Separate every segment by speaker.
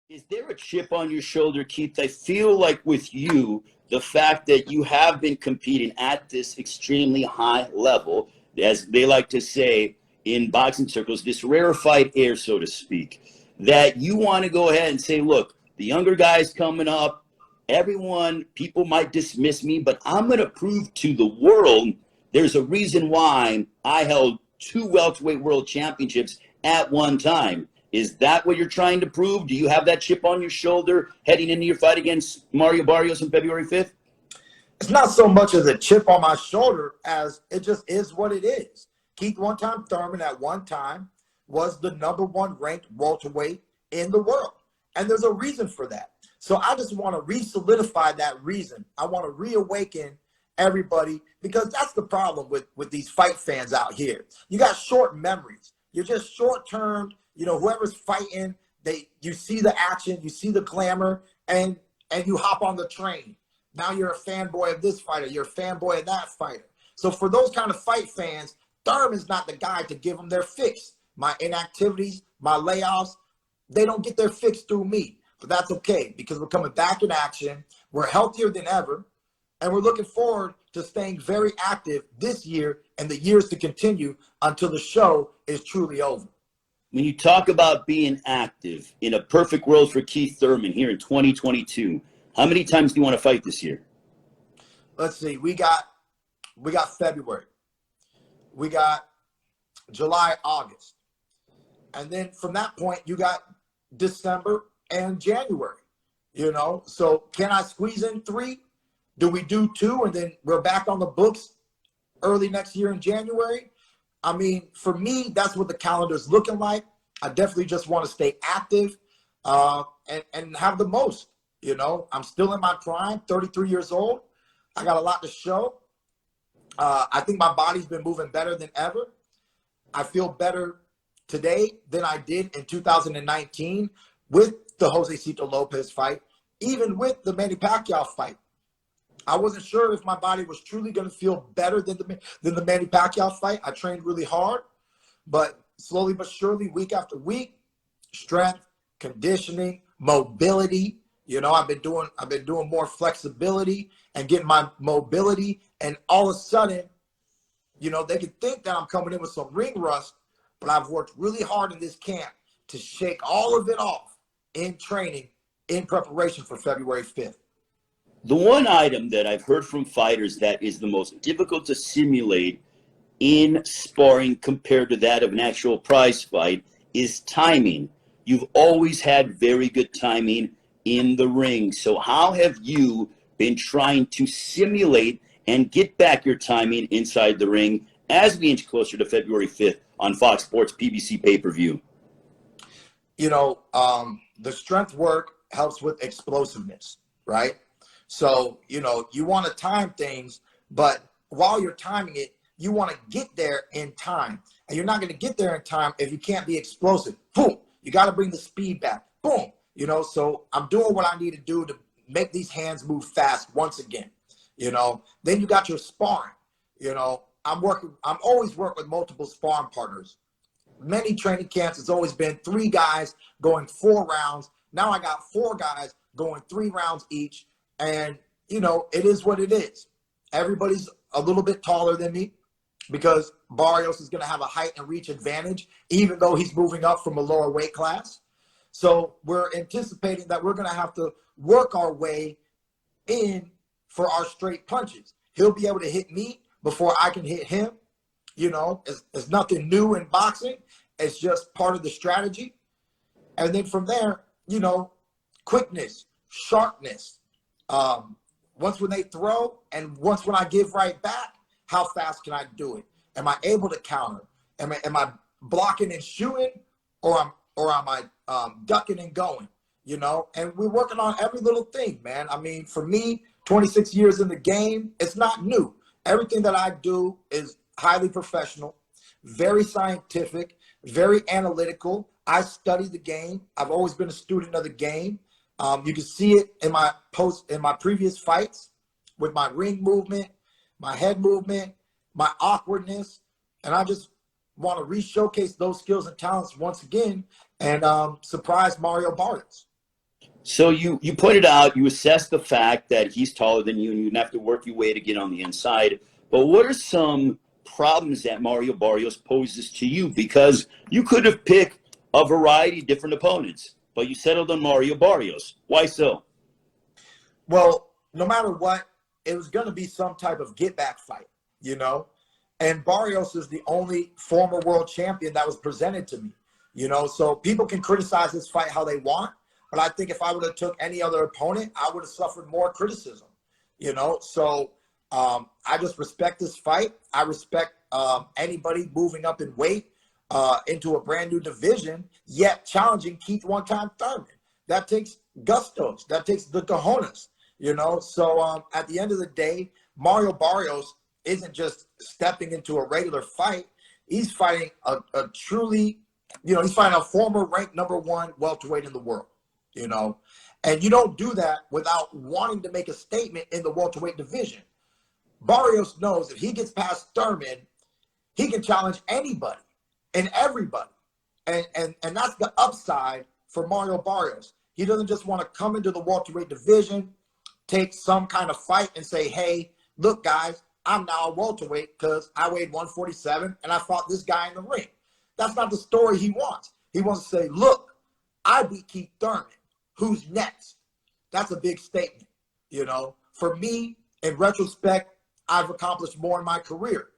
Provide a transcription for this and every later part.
Speaker 1: Is there a chip on your shoulder, Keith? I feel like with you, the fact that you have been competing at this extremely high level, as they like to say in boxing circles, this rarefied air, so to speak, that you want to go ahead and say, look, the younger guys coming up, everyone, people might dismiss me, but I'm going to prove to the world there's a reason why I held two welterweight world championships at one time. Is that what you're trying to prove? Do you have that chip on your shoulder heading into your fight against Mario Barrios on February 5th?
Speaker 2: It's not so much as a chip on my shoulder as it just is what it is. Keith one-time Thurman at one time was the #1 ranked welterweight in the world. And there's a reason for that. So I just want to re-solidify that reason. I want to reawaken everybody, because that's the problem with these fight fans out here. You got short memories. You're just short-termed. You know, whoever's fighting, you see the action, you see the glamour, and you hop on the train. Now you're a fanboy of this fighter. You're a fanboy of that fighter. So for those kind of fight fans, Thurman's not the guy to give them their fix. My inactivities, my layoffs, they don't get their fix through me. But that's okay, because we're coming back in action. We're healthier than ever. And we're looking forward to staying very active this year and the years to continue until the show is truly over.
Speaker 1: When you talk about being active in a perfect world for Keith Thurman here in 2022, how many times do you want to fight this year?
Speaker 2: Let's see. We got February. We got July, August. And then from that point, you got December and January, you know? So can I squeeze in 3? Do we do 2 and then we're back on the books early next year in January? I mean, for me, that's what the calendar is looking like. I definitely just want to stay active and have the most, you know. I'm still in my prime, 33 years old. I got a lot to show. I think my body's been moving better than ever. I feel better today than I did in 2019 with the Josecito Lopez fight, even with the Manny Pacquiao fight. I wasn't sure if my body was truly going to feel better than the Manny Pacquiao fight. I trained really hard, but slowly but surely, week after week, strength, conditioning, mobility. You know, I've been doing more flexibility and getting my mobility. And all of a sudden, you know, they could think that I'm coming in with some ring rust, but I've worked really hard in this camp to shake all of it off in training, in preparation for February 5th.
Speaker 1: The one item that I've heard from fighters that is the most difficult to simulate in sparring compared to that of an actual prize fight is timing. You've always had very good timing in the ring. So how have you been trying to simulate and get back your timing inside the ring as we inch closer to February 5th on Fox Sports PBC pay-per-view?
Speaker 2: You know, the strength work helps with explosiveness, right? So, you know, you want to time things, but while you're timing it, you want to get there in time. And you're not going to get there in time if you can't be explosive. Boom. You got to bring the speed back. Boom. You know, so I'm doing what I need to do to make these hands move fast once again. You know, then you got your sparring. You know, I'm always working with multiple sparring partners. Many training camps, it's always been 3 guys going 4 rounds. Now I got 4 guys going 3 rounds each. And, you know, it is what it is. Everybody's a little bit taller than me because Barrios is going to have a height and reach advantage, even though he's moving up from a lower weight class. So we're anticipating that we're going to have to work our way in for our straight punches. He'll be able to hit me before I can hit him. You know, it's nothing new in boxing. It's just part of the strategy. And then from there, you know, quickness, sharpness. Once when they throw and once when I give right back, how fast can I do it? Am I able to counter? Am I blocking and shooting, or am I ducking and going? You know, and we're working on every little thing, man. I mean, for me, 26 years in the game, it's not new. Everything that I do is highly professional, very scientific, very analytical. I study the game. I've always been a student of the game. You can see it in my previous fights with my ring movement, my head movement, my awkwardness, and I just want to re-showcase those skills and talents once again and surprise Mario Barrios.
Speaker 1: So you pointed out, you assessed the fact that he's taller than you and you'd have to work your way to get on the inside. But what are some problems that Mario Barrios poses to you? Because you could have picked a variety of different opponents, but you settled on Mario Barrios. Why so?
Speaker 2: Well, no matter what, it was going to be some type of get back fight, you know? And Barrios is the only former world champion that was presented to me, you know? So people can criticize this fight how they want, but I think if I would have took any other opponent, I would have suffered more criticism, you know? So I just respect this fight. I respect anybody moving up in weight into a brand new division, yet challenging Keith one-time Thurman. That takes gustos. That takes the cojones, you know? So at the end of the day, Mario Barrios isn't just stepping into a regular fight. He's fighting a truly, you know, he's fighting a former ranked #1 welterweight in the world, you know? And you don't do that without wanting to make a statement in the welterweight division. Barrios knows if he gets past Thurman, he can challenge anybody and everybody. And that's the upside for Mario Barrios. He doesn't just want to come into the welterweight division, take some kind of fight and say, hey, look, guys, I'm now a welterweight because I weighed 147 and I fought this guy in the ring. That's not the story he wants. He wants to say, look, I beat Keith Thurman. Who's next? That's a big statement, you know. For me, in retrospect, I've accomplished more in my career.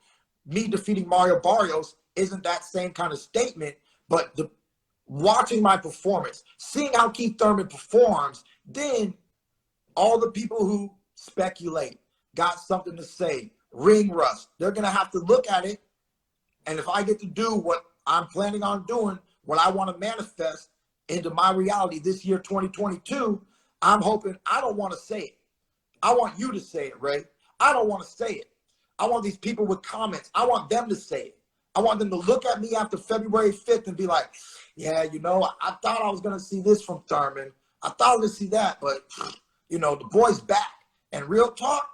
Speaker 2: Me defeating Mario Barrios isn't that same kind of statement, but watching my performance, seeing how Keith Thurman performs, then all the people who speculate, got something to say, ring rust, they're going to have to look at it. And if I get to do what I'm planning on doing, what I want to manifest into my reality this year, 2022, I'm hoping I don't want to say it. I want you to say it, Ray. I don't want to say it. I want these people with comments. I want them to say it. I want them to look at me after February 5th and be like, yeah, you know, I thought I was going to see this from Thurman. I thought I was going to see that, but, you know, the boy's back. And real talk,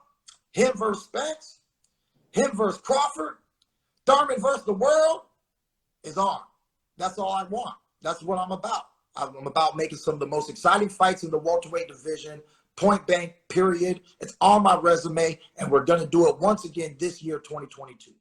Speaker 2: him versus Spence, him versus Crawford, Thurman versus the world is on. That's all I want. That's what I'm about. I'm about making some of the most exciting fights in the welterweight division, point blank, period. It's on my resume, and we're going to do it once again this year, 2022.